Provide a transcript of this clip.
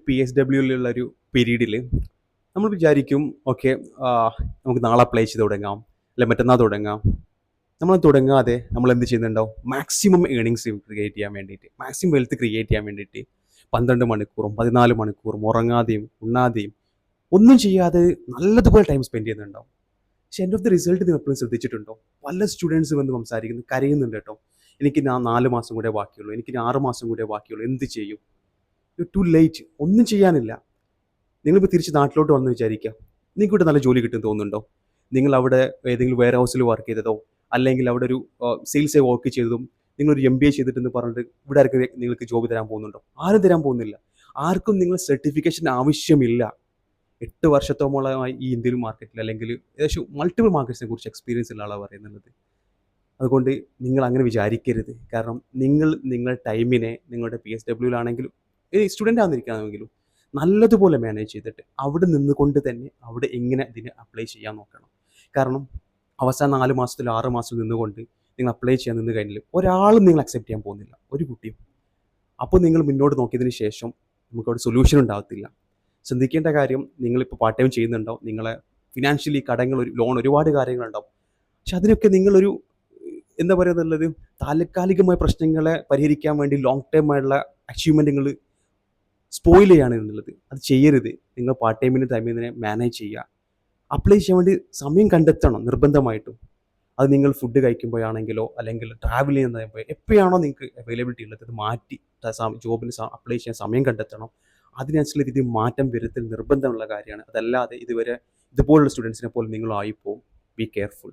PSWയിലുള്ള ഒരു പീരീഡിൽ നമ്മൾ വിചാരിക്കും ഓക്കെ നമുക്ക് നാളെ അപ്ലൈ ചെയ്ത് തുടങ്ങാം, അല്ലെ മറ്റന്നാൾ തുടങ്ങാം. നമ്മൾ തുടങ്ങാതെ നമ്മൾ എന്ത് ചെയ്യുന്നുണ്ടാവും, മാക്സിമം ഏണിങ്സ് ക്രിയേറ്റ് ചെയ്യാൻ വേണ്ടിയിട്ട്, മാക്സിമം വെൽത്ത് ക്രിയേറ്റ് ചെയ്യാൻ വേണ്ടിയിട്ട് 12 മണിക്കൂറും 14 മണിക്കൂറും ഉറങ്ങാതെയും ഉണ്ണാതെയും ഒന്നും ചെയ്യാതെ നല്ലതുപോലെ ടൈം സ്പെൻഡ് ചെയ്യുന്നുണ്ടാവും. പക്ഷെ എൻഡ് ഓഫ് ദി റിസൾട്ട് നിങ്ങൾ എപ്പോഴും ശ്രദ്ധിച്ചിട്ടുണ്ടോ? പല സ്റ്റുഡൻസ് വന്ന് സംസാരിക്കുന്നു, കരയുന്നുണ്ട് കേട്ടോ. എനിക്ക് ഞാൻ 4 മാസം കൂടെ ബാക്കിയുള്ളൂ, എനിക്ക് 6 മാസം കൂടെ ബാക്കിയുള്ളൂ, എന്ത് ചെയ്യും? യു ടു ലേറ്റ്, ഒന്നും ചെയ്യാനില്ല. നിങ്ങളിപ്പോൾ തിരിച്ച് നാട്ടിലോട്ട് വന്ന് വിചാരിക്കുക, നിങ്ങൾക്ക് ഇവിടെ നല്ല ജോലി കിട്ടും തോന്നുന്നുണ്ടോ? നിങ്ങൾ അവിടെ ഏതെങ്കിലും വെയർ ഹൗസിൽ വർക്ക് ചെയ്തതോ, അല്ലെങ്കിൽ അവിടെ ഒരു സെയിൽസ് വർക്ക് ചെയ്തതും, നിങ്ങളൊരു MBA ചെയ്തിട്ടെന്ന് പറഞ്ഞിട്ട് ഇവിടെ ആർക്കും നിങ്ങൾക്ക് ജോബ് തരാൻ പോകുന്നുണ്ടോ? ആരും തരാൻ പോകുന്നില്ല. ആർക്കും നിങ്ങൾ സർട്ടിഫിക്കേഷൻ ആവശ്യമില്ല. 8 വർഷത്തോളമായി ഈ ഇന്ത്യൻ മാർക്കറ്റിൽ, അല്ലെങ്കിൽ ഏകദേശം മൾട്ടിപ്പിൾ മാർക്കറ്റ്സിനെ കുറിച്ച് എക്സ്പീരിയൻസ് ഉള്ള ആളാണ് പറയുന്നത്. അതുകൊണ്ട് നിങ്ങൾ അങ്ങനെ വിചാരിക്കരുത്. കാരണം നിങ്ങൾ ടൈമിനെ നിങ്ങളുടെ PSWയിലാണെങ്കിലും സ്റ്റുഡൻ്റ് ആണെന്നിരിക്കുകയാണെങ്കിലും നല്ലതുപോലെ മാനേജ് ചെയ്തിട്ട് അവിടെ നിന്നുകൊണ്ട് തന്നെ അവിടെ എങ്ങനെ ഇതിനെ അപ്ലൈ ചെയ്യാൻ നോക്കണം. കാരണം അവസാന 4 മാസത്തിലോ 6 മാസത്തിൽ നിന്നുകൊണ്ട് നിങ്ങൾ അപ്ലൈ ചെയ്യാൻ നിന്ന് കഴിഞ്ഞാൽ ഒരാളും നിങ്ങൾ അക്സെപ്റ്റ് ചെയ്യാൻ പോകുന്നില്ല, ഒരു കുട്ടിയും. അപ്പോൾ നിങ്ങൾ മുന്നോട്ട് നോക്കിയതിന് ശേഷം നമുക്കവിടെ സൊല്യൂഷൻ ഉണ്ടാകത്തില്ല. ശ്രദ്ധിക്കേണ്ട കാര്യം, നിങ്ങളിപ്പോൾ പാർട്ട് ടൈം ചെയ്യുന്നുണ്ടാവും, നിങ്ങളെ ഫിനാൻഷ്യലി കടങ്ങൾ, ലോൺ, ഒരുപാട് കാര്യങ്ങളുണ്ടാവും. പക്ഷെ അതിനൊക്കെ നിങ്ങളൊരു എന്താ പറയുക എന്നുള്ളത്, താൽക്കാലികമായ പ്രശ്നങ്ങളെ പരിഹരിക്കാൻ വേണ്ടി ലോങ് ടേം ആയിട്ടുള്ള അച്ചീവ്മെൻറ്റ് നിങ്ങൾ സ്പോയിൽ ചെയ്യാണ് എന്നുള്ളത്. അത് ചെയ്യരുത്. നിങ്ങൾ പാർട്ട് ടൈമിന് തന്നെ മാനേജ് ചെയ്യുക. അപ്ലൈ ചെയ്യാൻ വേണ്ടി സമയം കണ്ടെത്തണം നിർബന്ധമായിട്ടും. അത് നിങ്ങൾ ഫുഡ് കഴിക്കുമ്പോഴാണെങ്കിലോ അല്ലെങ്കിൽ ട്രാവൽ ചെയ്യുന്നപ്പോൾ എപ്പോഴാണോ നിങ്ങൾക്ക് അവൈലബിലിറ്റി ഉള്ളത് അത് മാറ്റി ജോബിന് അപ്ലൈ ചെയ്യാൻ സമയം കണ്ടെത്തണം. അതിനനുസരിച്ചുള്ള രീതിയിൽ മാറ്റം വരുത്തൽ നിർബന്ധമുള്ള കാര്യമാണ്. അതല്ലാതെ ഇതുവരെ ഇതുപോലുള്ള സ്റ്റുഡൻസിനെ പോലെ നിങ്ങളായിപ്പോവും. Be careful.